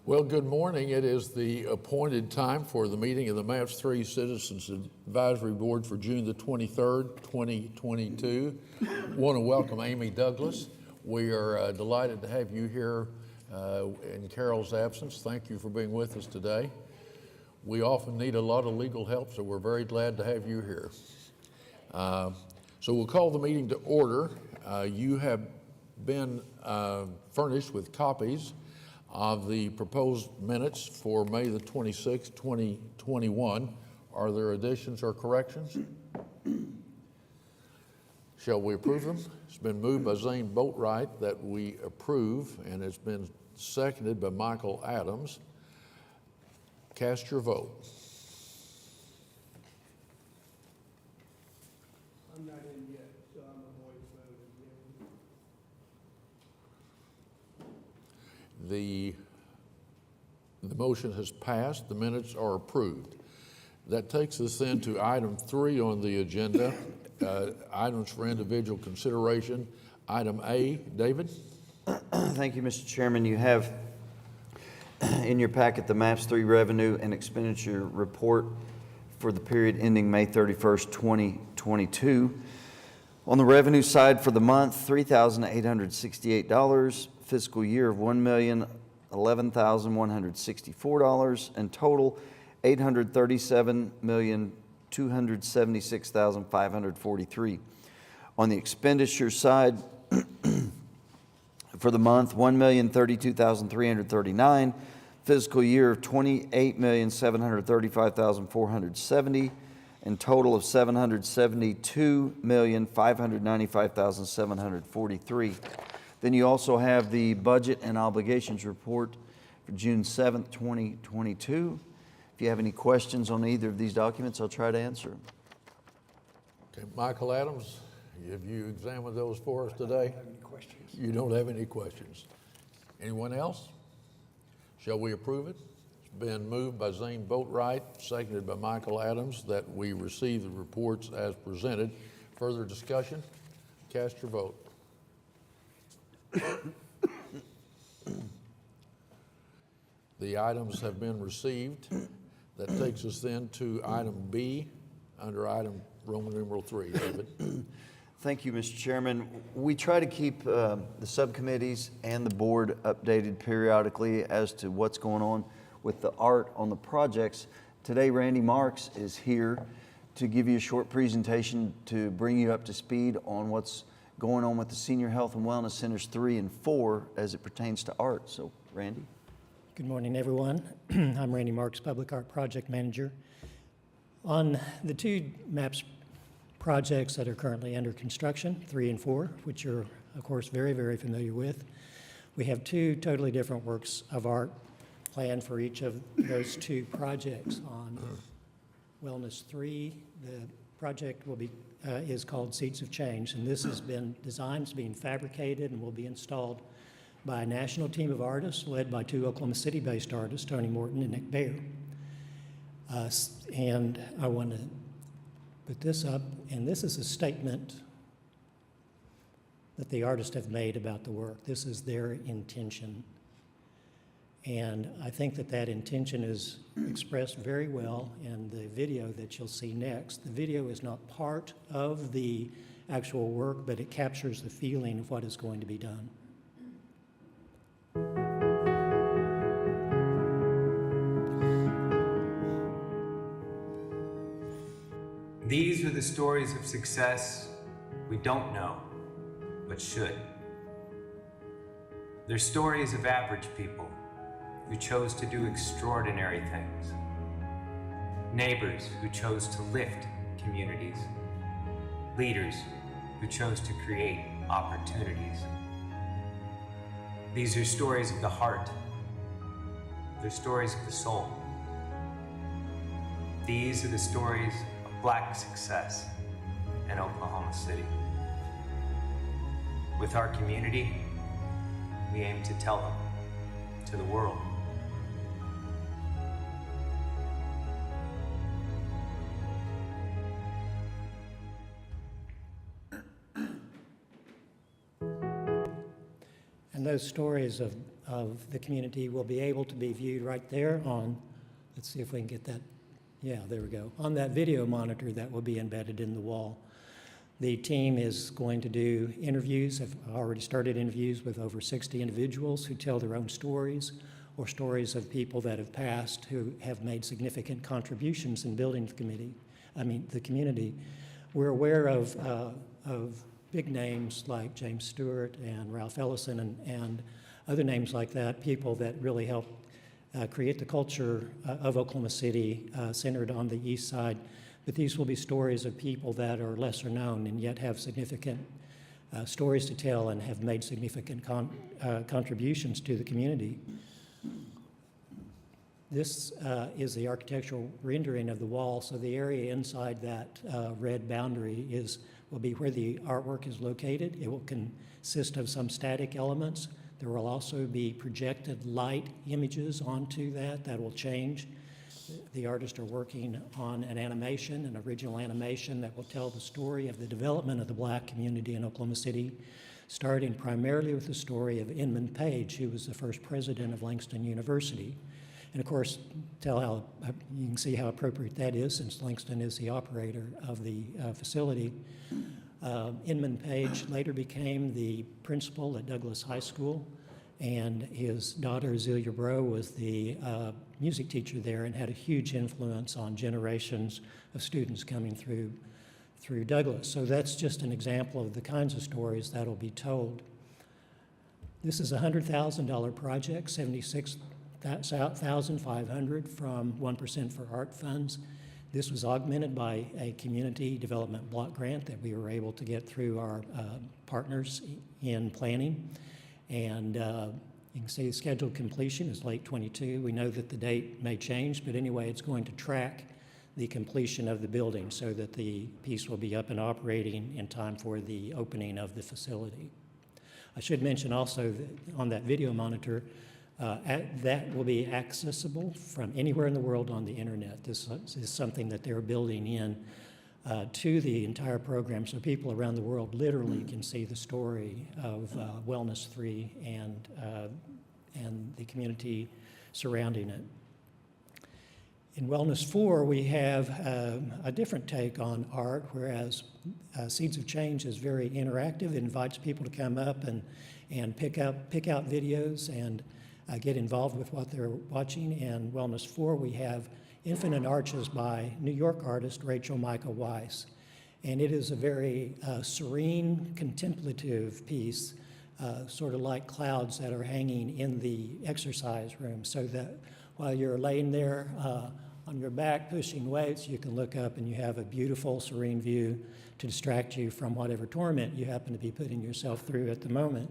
Well, good morning. It is the appointed time for the meeting of the MAPS 3 Citizens Advisory Board for June the 23rd, 2022. Want to welcome Amy Douglas. We are delighted to have you here in Carol's absence. Thank you for being with us today. We often need a lot of legal help, so we're very glad to have you here. So we'll call the meeting to order. You have been furnished with copies of the proposed minutes for May the 26th, 2021. Are there additions or corrections? Shall we approve them? It's been moved by Zane Boatwright that we approve, and it's been seconded by Michael Adams. Cast your vote. I'm not in yet, so I'm a voice vote again. The motion has passed. The minutes are approved. That takes us then to item 3 on the agenda, items for individual consideration. Item A, David. Thank you, Mr. Chairman. You have in your packet the MAPS 3 revenue and expenditure report for the period ending May 31st, 2022. On the revenue side for the month, $3,868, fiscal year of $1,011,164, and total $837,276,543. On the expenditure side for the month, $1,032,339, fiscal year of $28,735,470, and total of $772,595,743. Then you also have the budget and obligations report for June 7th, 2022. If you have any questions on either of these documents, I'll try to answer them. Okay, Michael Adams, have you examined those for us today? I don't have any questions. You don't have any questions. Anyone else? Shall we approve it? It's been moved by Zane Boatwright, seconded by Michael Adams, that we receive the reports as presented. Further discussion? Cast your vote. The items have been received. That takes us then to item B under item Roman numeral 3. David. Thank you, Mr. Chairman. We try to keep the subcommittees and the board updated periodically as to what's going on with the art on the projects. Today, Randy Marks is here to give you a short presentation to bring you up to speed on what's going on with the Senior Health and Wellness Centers 3 and 4 as it pertains to art. So, Randy. Good morning, everyone. I'm Randy Marks, Public Art Project Manager. On the 2 MAPS projects that are currently under construction, 3 and 4, which you're, of course, very, very familiar with, we have 2 totally different works of art planned for each of those 2 projects. On Wellness 3, the project will be is called Seeds of Change, and this has been designed, it's being fabricated, and will be installed by a national team of artists led by 2 Oklahoma City-based artists, Tony Morton and Nick Baer. And I want to put this up, and this is a statement that the artists have made about the work. This is their intention. And I think that that intention is expressed very well in the video that you'll see next. The video is not part of the actual work, but it captures the feeling of what is going to be done. These are the stories of success we don't know, but should. They're stories of average people who chose to do extraordinary things. Neighbors who chose to lift communities. Leaders who chose to create opportunities. These are stories of the heart. They're stories of the soul. These are the stories of Black success in Oklahoma City. With our community, we aim to tell them to the world. And those stories of of the community will be able to be viewed right there on, let's see if we can get that, yeah, there we go, on that video monitor that will be embedded in the wall. The team is going to do interviews, have already started interviews with over 60 individuals who tell their own stories or stories of people that have passed who have made significant contributions in building the community. We're aware of big names like James Stewart and Ralph Ellison and other names like that, people that really helped create the culture of Oklahoma City centered on the east side. But these will be stories of people that are lesser known and yet have significant stories to tell and have made significant contributions to the community. This is the architectural rendering of the wall, so the area inside that red boundary will be where the artwork is located. It will consist of some static elements. There will also be projected light images onto that will change. The artists are working on an original animation that will tell the story of the development of the Black community in Oklahoma City, starting primarily with the story of Inman Page, who was the first president of Langston University. And of course, you can see how appropriate that is since Langston is the operator of the facility. Inman Page later became the principal at Douglas High School, and his daughter, Zelia Bro, was the music teacher there and had a huge influence on generations of students coming through Douglas. So that's just an example of the kinds of stories that'll be told. This is a $100,000 project, $76,500 from 1% for art funds. This was augmented by a community development block grant that we were able to get through our partners in planning. And you can see the scheduled completion is late '22. We know that the date may change, but anyway, it's going to track the completion of the building so that the piece will be up and operating in time for the opening of the facility. I should mention also that on that video monitor, that will be accessible from anywhere in the world on the internet. This is something that they're building in to the entire program, so people around the world literally can see the story of Wellness 3 and the community surrounding it. In Wellness 4, we have a different take on art, whereas Seeds of Change is very interactive. It invites people to come up and pick out videos and get involved with what they're watching. In Wellness 4, we have Infinite Arches by New York artist Rachel Micah Weiss. And it is a very serene, contemplative piece, sort of like clouds that are hanging in the exercise room, so that while you're laying there on your back pushing weights, you can look up and you have a beautiful, serene view to distract you from whatever torment you happen to be putting yourself through at the moment.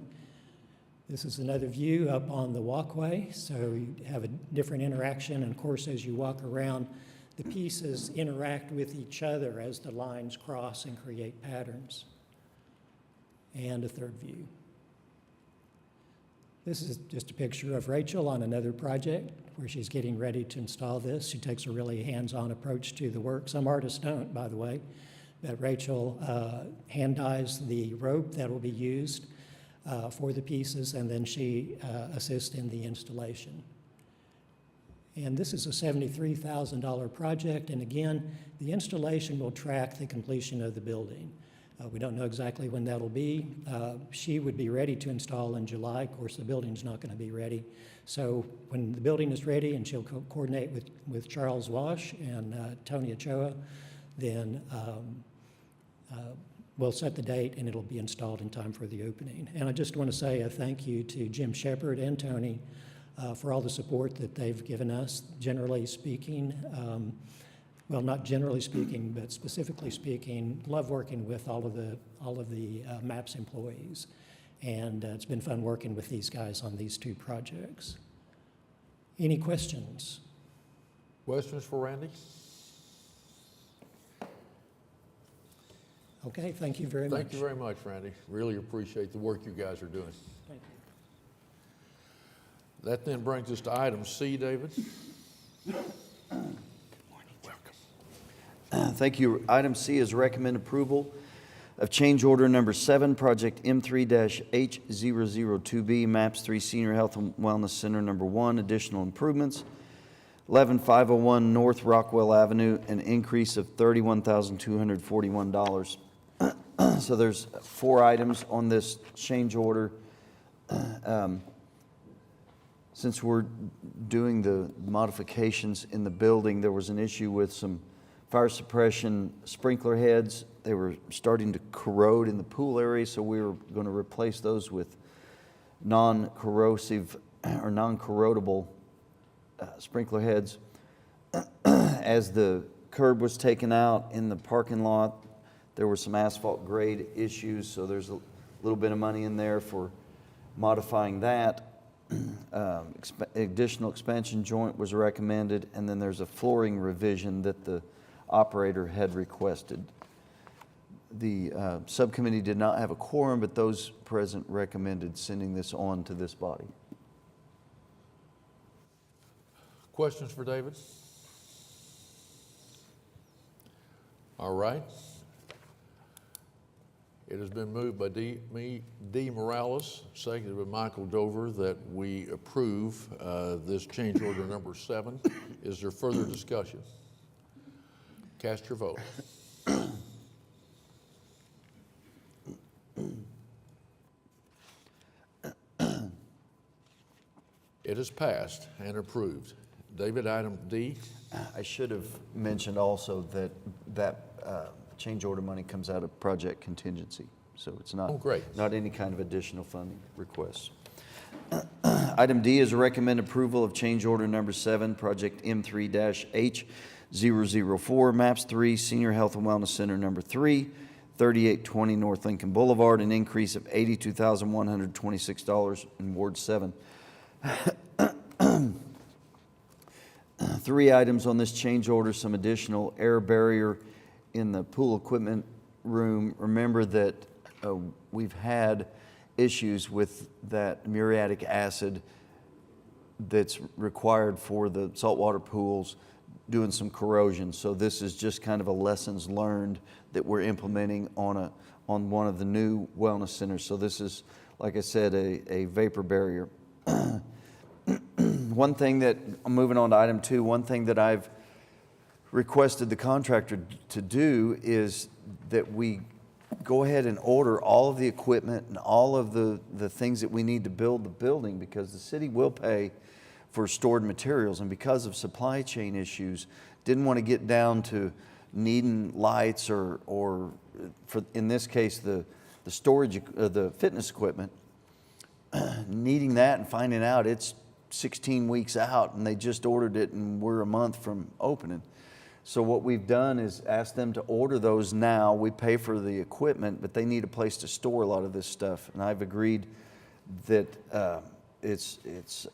This is another view up on the walkway, so you have a different interaction, and of course as you walk around, the pieces interact with each other as the lines cross and create patterns. And a third view. This is just a picture of Rachel on another project where she's getting ready to install this. She takes a really hands-on approach to the work. Some artists don't, by the way, but Rachel hand dyes the rope that will be used for the pieces, and then she assists in the installation. And this is a $73,000 project, and again, the installation will track the completion of the building. We don't know exactly when that'll be. She would be ready to install in July. Of course, the building's not going to be ready. So when the building is ready and she'll coordinate with Charles Wash and Tony Ochoa, then we'll set the date and it'll be installed in time for the opening. And I just want to say a thank you to Jim Shepard and Tony for all the support that they've given us. Generally speaking, well, not generally speaking, but specifically speaking, love working with all of the MAPS employees. And it's been fun working with these guys on these two projects. Any questions? Questions for Randy? Okay, thank you very much. Thank you very much, Randy. Really appreciate the work you guys are doing. Thank you. That then brings us to item C, David. Thank you. Item C is recommend approval of change order number 7, project M3-H002B, MAPS 3 Senior Health and Wellness Center number 1, additional improvements. 11501 North Rockwell Avenue, an increase of $31,241. So there's 4 items on this change order. Since we're doing the modifications in the building, there was an issue with some fire suppression sprinkler heads. They were starting to corrode in the pool area, so we were going to replace those with non-corrosive or non-corrodable sprinkler heads. As the curb was taken out in the parking lot, there were some asphalt grade issues, so there's a little bit of money in there for modifying that. Additional expansion joint was recommended, and then there's a flooring revision that the operator had requested. The subcommittee did not have a quorum, but those present recommended sending this on to this body. Questions for David? All right. It has been moved by D. Morales, seconded by Michael Dover, that we approve this change order number 7. Is there further discussion? Cast your vote. It is passed and approved. David, item D. I should have mentioned also that change order money comes out of project contingency, so it's not, not any kind of additional funding requests. Item D is a recommend approval of change order number 7, project M3-H004, MAPS 3 Senior Health and Wellness Center number 3, 3820 North Lincoln Boulevard, an increase of $82,126 in Ward 7. 3 items on this change order, some additional air barrier in the pool equipment room. Remember that we've had issues with that muriatic acid that's required for the saltwater pools doing some corrosion. So this is just kind of a lessons learned that we're implementing on one of the new wellness centers. So this is, like I said, a vapor barrier. One thing that, I'm moving on to item 2, one thing that I've requested the contractor to do is that we go ahead and order all of the equipment and all of the things that we need to build the building, because the city will pay for stored materials, and because of supply chain issues, didn't want to get down to needing lights or for, in this case, the storage, the fitness equipment, needing that and finding out it's 16 weeks out and they just ordered it and we're a month from opening. So what we've done is ask them to order those now. We pay for the equipment, but they need a place to store a lot of this stuff. And I've agreed that it's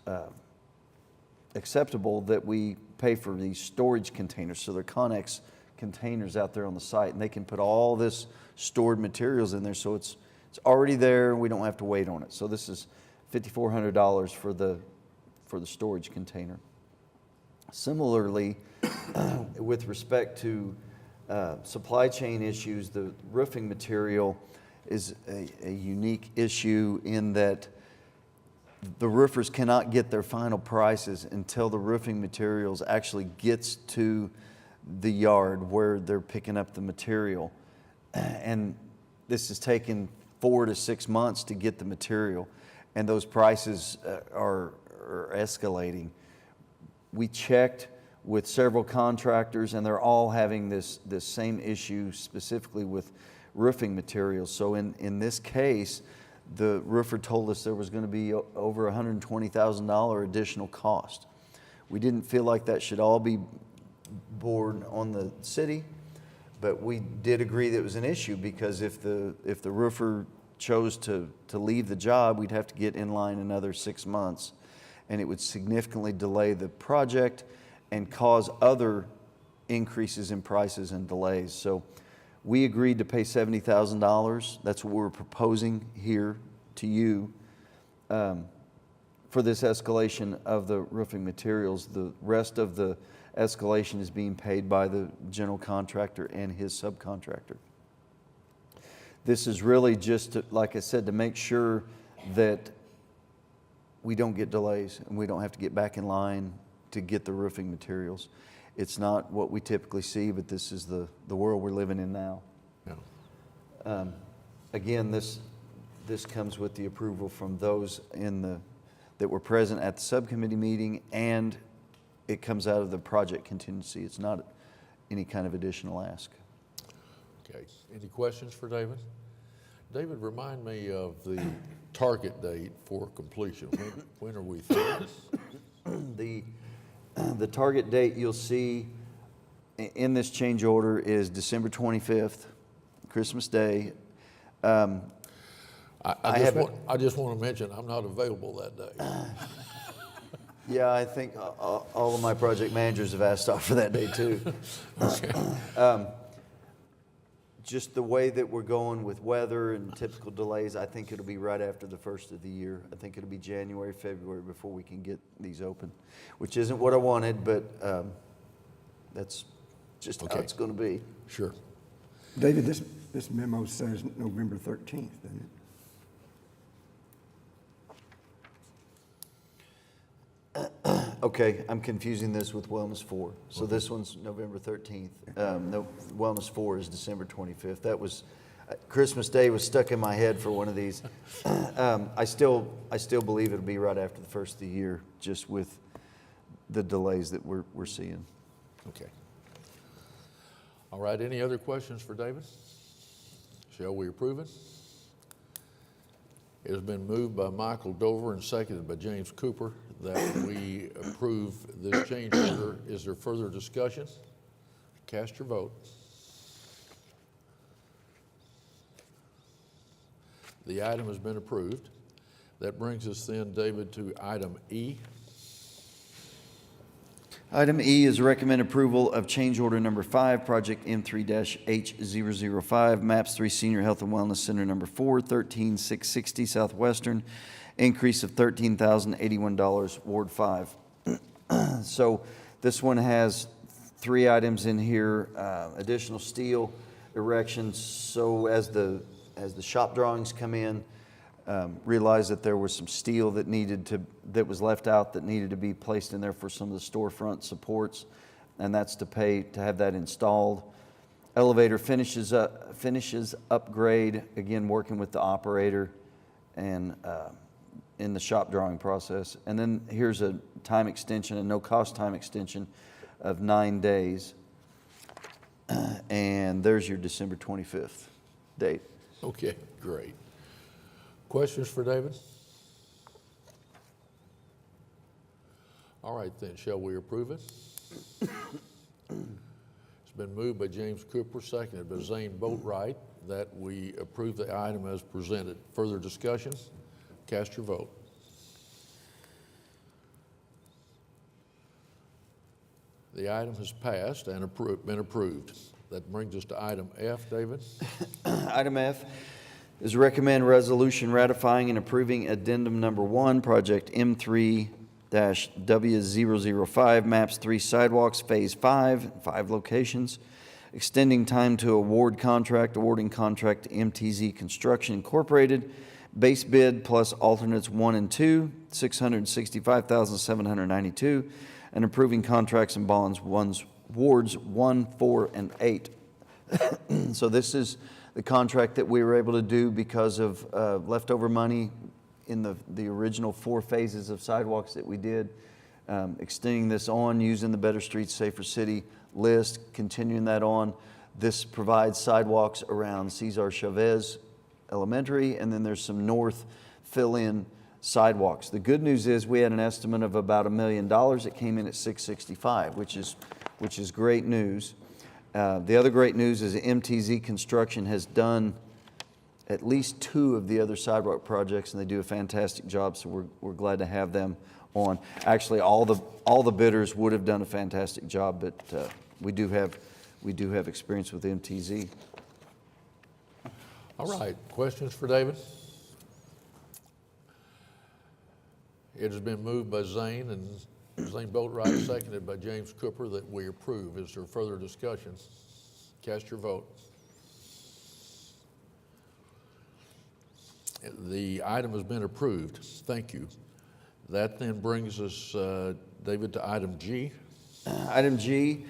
acceptable that we pay for these storage containers. So they're Connex containers out there on the site, and they can put all this stored materials in there. So it's already there and we don't have to wait on it. So this is $5,400 for the storage container. Similarly, with respect to supply chain issues, the roofing material is a unique issue in that the roofers cannot get their final prices until the roofing materials actually gets to the yard where they're picking up the material. And this has taken 4 to 6 months to get the material, and those prices are escalating. We checked with several contractors, and they're all having this same issue, specifically with roofing materials. So in this case, the roofer told us there was going to be over $120,000 additional cost. We didn't feel like that should all be borne on the city, but we did agree that it was an issue, because if the roofer chose to leave the job, we'd have to get in line another 6 months, and it would significantly delay the project and cause other increases in prices and delays. So we agreed to pay $70,000. That's what we're proposing here to you for this escalation of the roofing materials. The rest of the escalation is being paid by the general contractor and his subcontractor. This is really just, to, like I said, to make sure that we don't get delays and we don't have to get back in line to get the roofing materials. It's not what we typically see, but this is the world we're living in now. Yeah. Again, this comes with the approval from those that were present at the subcommittee meeting, and it comes out of the project contingency. It's not any kind of additional ask. Okay. Any questions for David? David, remind me of the target date for completion. When are we through? The target date you'll see in this change order is December 25th, Christmas Day. I just want to mention I'm not available that day. Yeah, I think all of my project managers have asked off for that day too. Okay. Just the way that we're going with weather and typical delays, I think it'll be right after the first of the year. I think it'll be January, February before we can get these open, which isn't what I wanted, but that's just how it's going to be. Sure. David, this memo says November 13th, doesn't it? Okay, I'm confusing this with Wellness 4. So this one's November 13th. No, Wellness 4 is December 25th. That was, Christmas Day was stuck in my head for one of these. I still believe it'll be right after the first of the year, just with the delays that we're seeing. Okay. All right, any other questions for David? Shall we approve it? It has been moved by Michael Dover and seconded by James Cooper that we approve this change order. Is there further discussion? Cast your vote. The item has been approved. That brings us then, David, to item E. Item E is recommend approval of change order number 5, project M3-H005, MAPS 3 Senior Health and Wellness Center number 4, 13660 Southwestern, increase of $13,081, Ward 5. So this one has 3 items in here, additional steel erections. So as the shop drawings come in, realized that there was some steel that was left out that needed to be placed in there for some of the storefront supports, and that's to have that installed. Elevator finishes upgrade, again working with the operator and in the shop drawing process. And then here's a time extension, a no cost time extension of 9 days. And there's your December 25th date. Okay, great. Questions for David? All right then, shall we approve it? It's been moved by James Cooper, seconded by Zane Boatwright, that we approve the item as presented. Further discussion? Cast your vote. The item has passed and been approved. That brings us to item F, David. Item F is recommend resolution ratifying and approving addendum number 1, project M3-W005, MAPS 3 sidewalks, phase 5, 5 locations, extending time to awarding contract to MTZ Construction Incorporated, base bid plus alternates 1 and 2, $665,792, and approving contracts and bonds wards 1, 4, and 8. So this is the contract that we were able to do because of leftover money in the original 4 phases of sidewalks that we did. Extending this on, using the Better Streets, Safer City list, continuing that on. This provides sidewalks around Cesar Chavez Elementary, and then there's some north fill-in sidewalks. The good news is we had an estimate of about $1 million. It came in at $665,000, which is great news. The other great news is MTZ Construction has done at least 2 of the other sidewalk projects, and they do a fantastic job, so we're glad to have them on. Actually, all the bidders would have done a fantastic job, but we do have experience with MTZ. All right, questions for David? It has been moved by Zane Boatwright, seconded by James Cooper, that we approve. Is there further discussion? Cast your vote. The item has been approved. Thank you. That then brings us, David, to item G. Item G,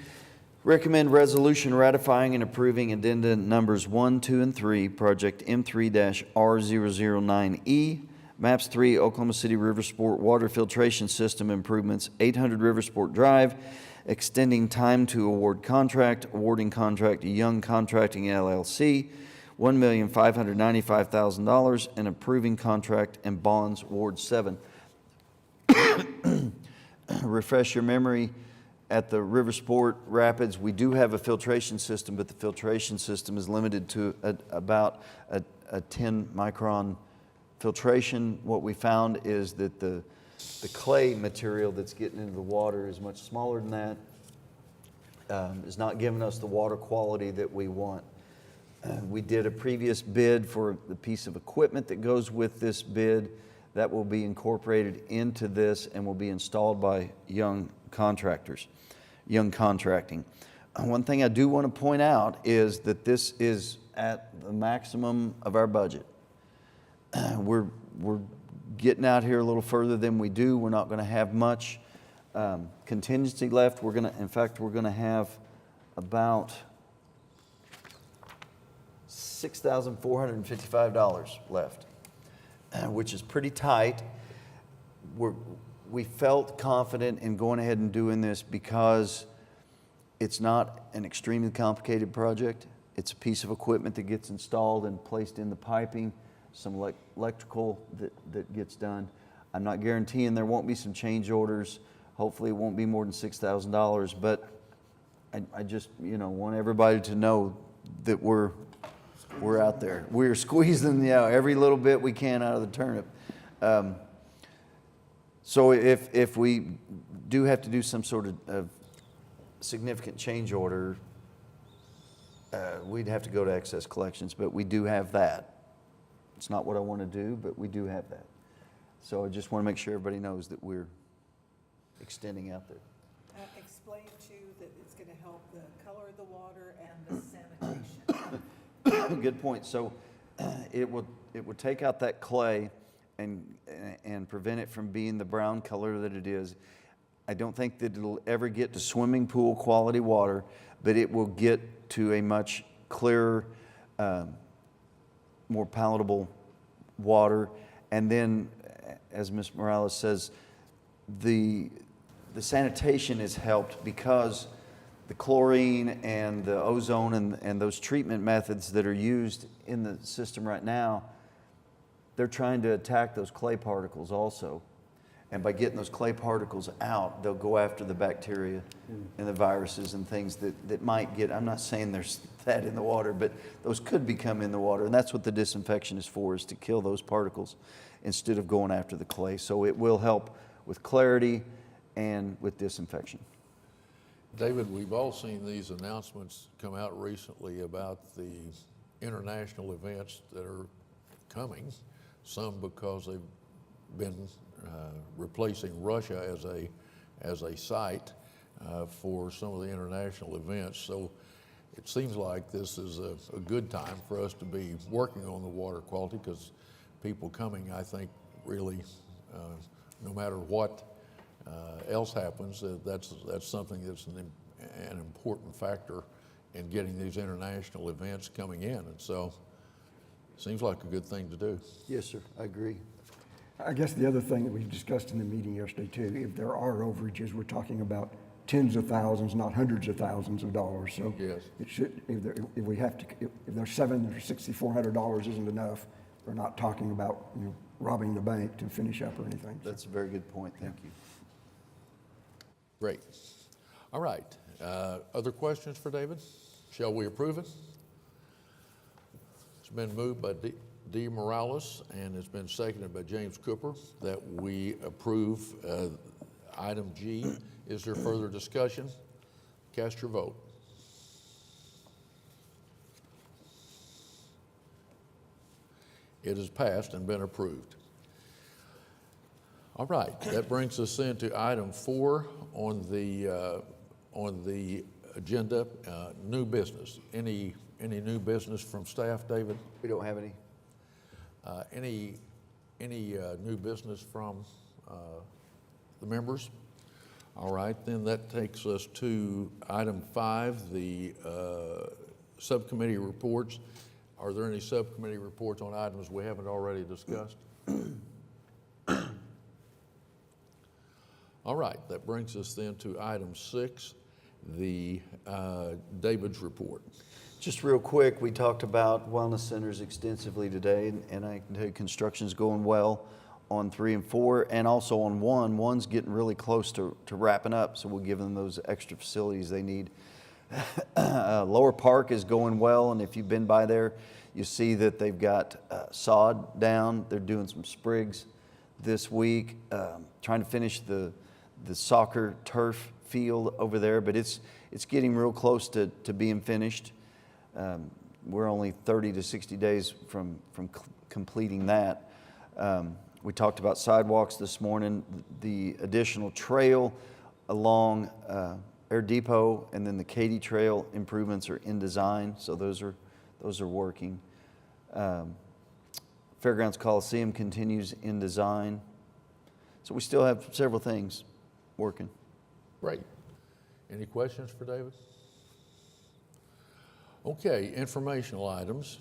recommend resolution ratifying and approving addenda numbers 1, 2, and 3, project M3-R009E, MAPS 3, Oklahoma City Riversport Water Filtration System Improvements, 800 Riversport Drive, extending time to award contract, awarding contract to Young Contracting LLC, $1,595,000, and approving contract and bonds, Ward 7. Refresh your memory, at the Riversport Rapids, we do have a filtration system, but the filtration system is limited to about a 10 micron filtration. What we found is that the clay material that's getting into the water is much smaller than that, is not giving us the water quality that we want. We did a previous bid for the piece of equipment that goes with this bid that will be incorporated into this and will be installed by Young Contracting. One thing I do want to point out is that this is at the maximum of our budget. We're getting out here a little further than we do. We're not going to have much contingency left. In fact, we're going to have about $6,455 left, which is pretty tight. We felt confident in going ahead and doing this because it's not an extremely complicated project. It's a piece of equipment that gets installed and placed in the piping, some electrical that gets done. I'm not guaranteeing there won't be some change orders. Hopefully it won't be more than $6,000, but I just want everybody to know that we're out there. We're squeezing every little bit we can out of the turnip. So if we do have to do some sort of significant change order, we'd have to go to excess collections, but we do have that. It's not what I want to do, but we do have that. So I just want to make sure everybody knows that we're extending out there. Explain too that it's going to help the color of the water and the sanitation. Good point. So it would take out that clay and prevent it from being the brown color that it is. I don't think that it'll ever get to swimming pool quality water, but it will get to a much clearer, more palatable water. And then, as Ms. Morales says, the sanitation is helped because the chlorine and the ozone and those treatment methods that are used in the system right now, they're trying to attack those clay particles also. And by getting those clay particles out, they'll go after the bacteria and the viruses and things that might get, I'm not saying there's that in the water, but those could become in the water. And that's what the disinfection is for, is to kill those particles instead of going after the clay. So it will help with clarity and with disinfection. David, we've all seen these announcements come out recently about the international events that are coming, some because they've been replacing Russia as a site for some of the international events. So it seems like this is a good time for us to be working on the water quality, because people coming, I think, really, no matter what else happens, that's something that's an important factor in getting these international events coming in. And so it seems like a good thing to do. Yes, sir, I agree. I guess the other thing that we discussed in the meeting yesterday too, if there are overages, we're talking about tens of thousands, not hundreds of thousands of dollars. So yes, it should, if there's $700 or $6,400 isn't enough, we're not talking about robbing the bank to finish up or anything. That's a very good point. Thank you. great. All right, other questions for David? Shall we approve it? It's been moved by D. Morales, and it's been seconded by James Cooper that we approve item G. Is there further discussion? Cast your vote. It has passed and been approved. All right, that brings us into item 4 on the agenda, new business. Any new business from staff, David? We don't have any. Any new business from the members? All right, then that takes us to item 5, the subcommittee reports. Are there any subcommittee reports on items we haven't already discussed? All right, that brings us then to item 6, the David's report. Just real quick, we talked about wellness centers extensively today, and I can tell you construction's going well on 3 and 4, and also on 1. 1's getting really close to wrapping up, so we'll give them those extra facilities they need. Lower Park is going well, and if you've been by there, you see that they've got sod down. They're doing some sprigs this week, trying to finish the soccer turf field over there, but it's getting real close to being finished. We're only 30 to 60 days from completing that. We talked about sidewalks this morning, the additional trail along Air Depot, and then the Katy Trail improvements are in design, so those are working. Fairgrounds Coliseum continues in design. So we still have several things working. Great. Any questions for David? Okay, informational items.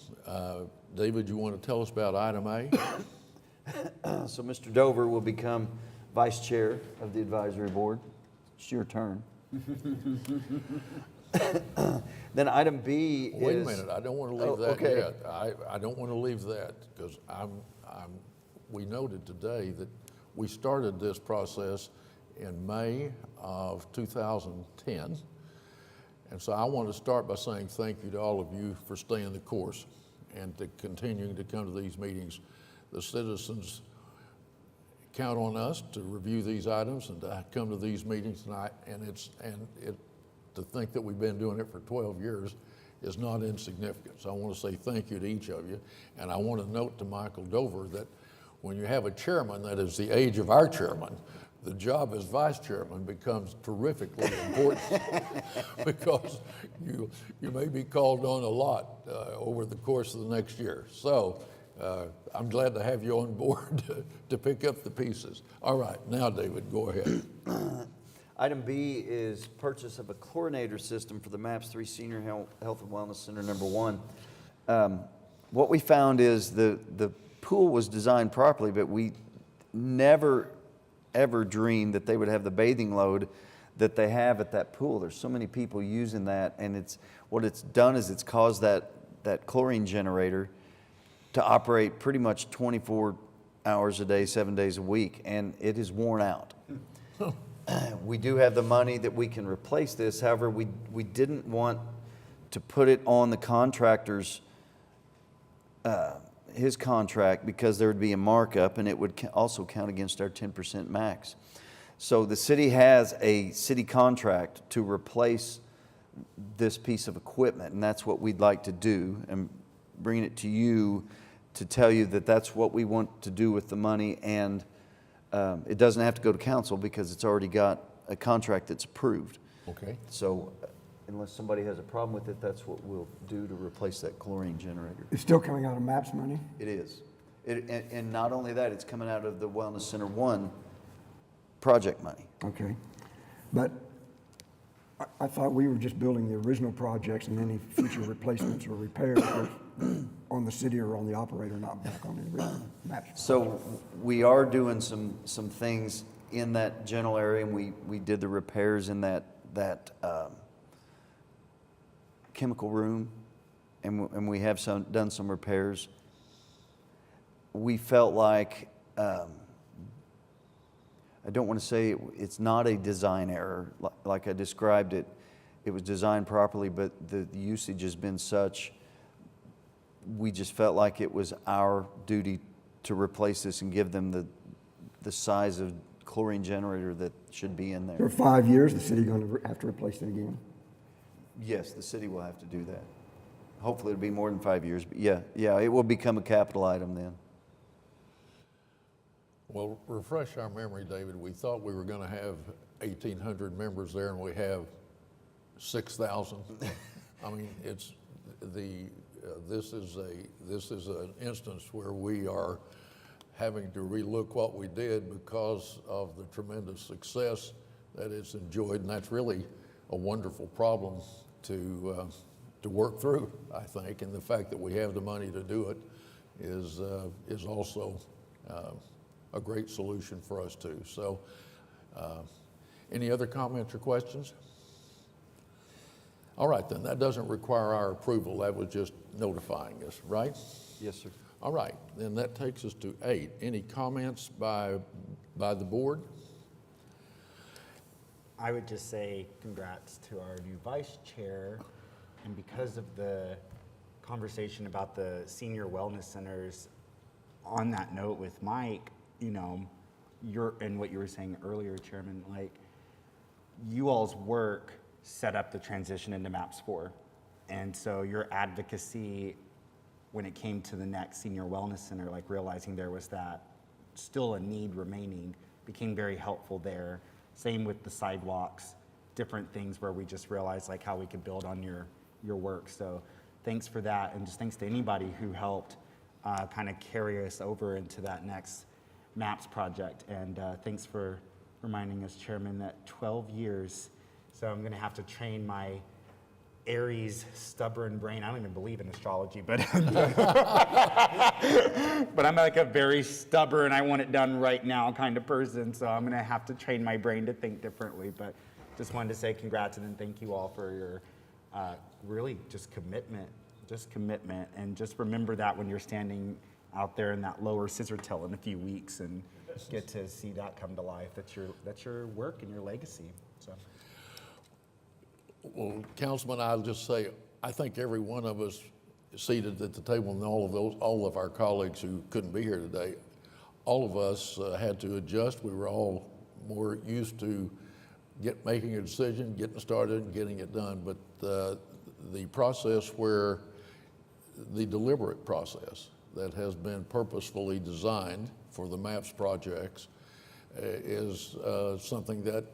David, you want to tell us about item A? So Mr. Dover will become vice chair of the advisory board. It's your turn. Then item B is... Wait a minute, I don't want to leave Oh, that okay. yet. I don't want to leave that because we noted today that we started this process in May of 2010. And so I want to start by saying thank you to all of you for staying the course and to continuing to come to these meetings. The citizens count on us to review these items and to come to these meetings tonight, to think that we've been doing it for 12 years is not insignificant. So I want to say thank you to each of you. And I want to note to Michael Dover that when you have a chairman that is the age of our chairman, the job as vice chairman becomes terrifically important because you may be called on a lot over the course of the next year. So I'm glad to have you on board to pick up the pieces. All right, now David, go ahead. Item B is purchase of a chlorinator system for the MAPS 3 Senior Health and Wellness Center number 1. What we found is the pool was designed properly, but we never ever dreamed that they would have the bathing load that they have at that pool. There's so many people using that, and what it's done is it's caused that chlorine generator to operate pretty much 24 hours a day, 7 days a week, and it is worn out. We do have the money that we can replace this. However, we didn't want to put it on the contractor's his contract because there would be a markup, and it would also count against our 10% max. So the city has a city contract to replace this piece of equipment, and that's what we'd like to do, and bringing it to you to tell you that that's what we want to do with the money, and it doesn't have to go to council because it's already got a contract that's approved. Okay. So unless somebody has a problem with it, that's what we'll do to replace that chlorine generator. It's still coming out of MAPS money? It is. And not only that, it's coming out of the Wellness Center 1 project money. Okay. But I thought we were just building the original projects and any future replacements or repairs were on the city or on the operator, not back on the original MAPS. So we are doing some things in that general area, and we did the repairs in that chemical room, and we have done some repairs. We felt like, I don't want to say it's not a design error. Like I described it, it was designed properly, but the usage has been such, we just felt like it was our duty to replace this and give them the size of chlorine generator that should be in there. For 5 years, the city going to have to replace it again? Yes, the city will have to do that. Hopefully it'll be more than 5 years, but yeah, it will become a capital item then. Well, refresh our memory, David. We thought we were going to have 1,800 members there, and we have 6,000. I mean, it's the this is an instance where we are having to relook what we did because of the tremendous success that it's enjoyed, and that's really a wonderful problem to work through, I think, and the fact that we have the money to do it is also a great solution for us too. So, any other comments or questions? All right, then, that doesn't require our approval. That was just notifying us, right? Yes, sir. All right, then that takes us to 8. Any comments by the board? I would just say congrats to our new vice chair. And because of the conversation about the senior wellness centers, on that note with Mike, you know, and what you were saying earlier, Chairman, like, you all's work set up the transition into MAPS 4. And so your advocacy when it came to the next senior wellness center, like realizing there was that still a need remaining, became very helpful there. Same with the sidewalks, different things where we just realized like how we could build on your work. So thanks for that, and just thanks to anybody who helped kind of carry us over into that next MAPS project. And thanks for reminding us, Chairman, that 12 years. So I'm gonna have to train my Aries stubborn brain. I don't even believe in astrology, but but I'm like a very stubborn, I want it done right now kind of person. So I'm gonna have to train my brain to think differently. But just wanted to say congrats and then thank you all for your really just commitment, and just remember that when you're standing out there in that lower scissor tail in a few weeks and get to see that come to life. That's your work and your legacy. So. Well, Councilman, I'll just say, I think every one of us seated at the table, and all of our colleagues who couldn't be here today, all of us had to adjust. We were all more used to making a decision, getting started, and getting it done. But the process where the deliberate process that has been purposefully designed for the MAPS projects is something that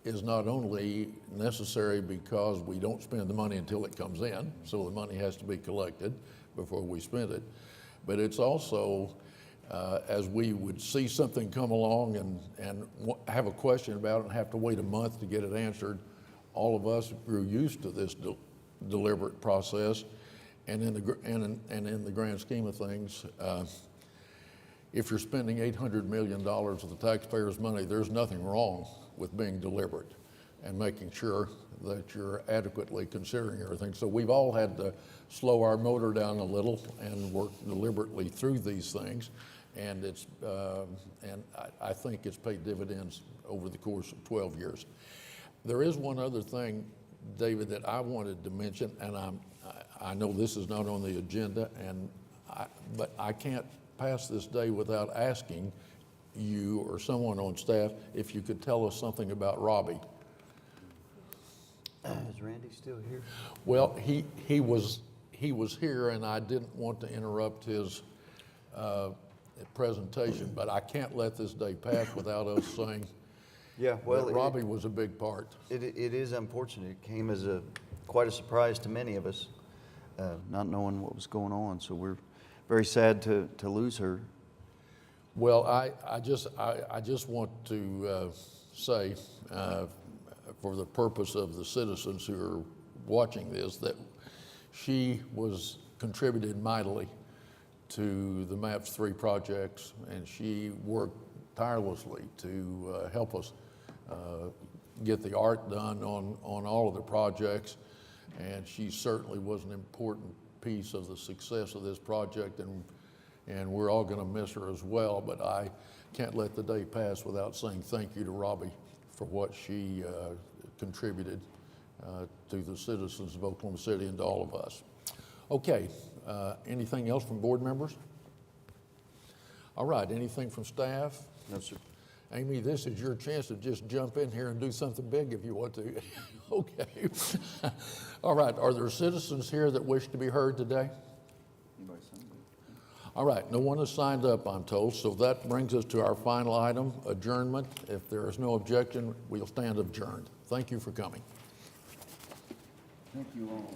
is not only necessary because we don't spend the money until it comes in, so the money has to be collected before we spend it, but it's also as we would see something come along and have a question about it and have to wait a month to get it answered, all of us grew used to this deliberate process, and in the grand scheme of things, if you're spending $800 million of the taxpayers' money, there's nothing wrong with being deliberate and making sure that you're adequately considering everything. So we've all had to slow our motor down a little and work deliberately through these things, and I think it's paid dividends over the course of 12 years. There is one other thing, David, that I wanted to mention, and I know this is not on the agenda, but I can't pass this day without asking you or someone on staff if you could tell us something about Robbie. Is Randy still here? Well, he was here, and I didn't want to interrupt his presentation, but I can't let this day pass without us saying that Robbie was a big part. It is unfortunate. It came as quite a surprise to many of us, not knowing what was going on. So we're very sad to lose her. Well, I just want to say, for the purpose of the citizens who are watching this, that she contributed mightily to the MAPS 3 projects, and she worked tirelessly to help us get the art done on all of the projects, and she certainly was an important piece of the success of this project, and we're all going to miss her as well, but I can't let the day pass without saying thank you to Robbie for what she contributed to the citizens of Oklahoma City and to all of us. Okay, anything else from board members? All right, anything from staff? No, sir. Amy, this is your chance to just jump in here and do something big if you want to. Okay. All right, are there citizens here that wish to be heard today? All right, no one has signed up, I'm told, so that brings us to our final item, adjournment. If there is no objection, we'll stand adjourned. Thank you for coming. Thank you all.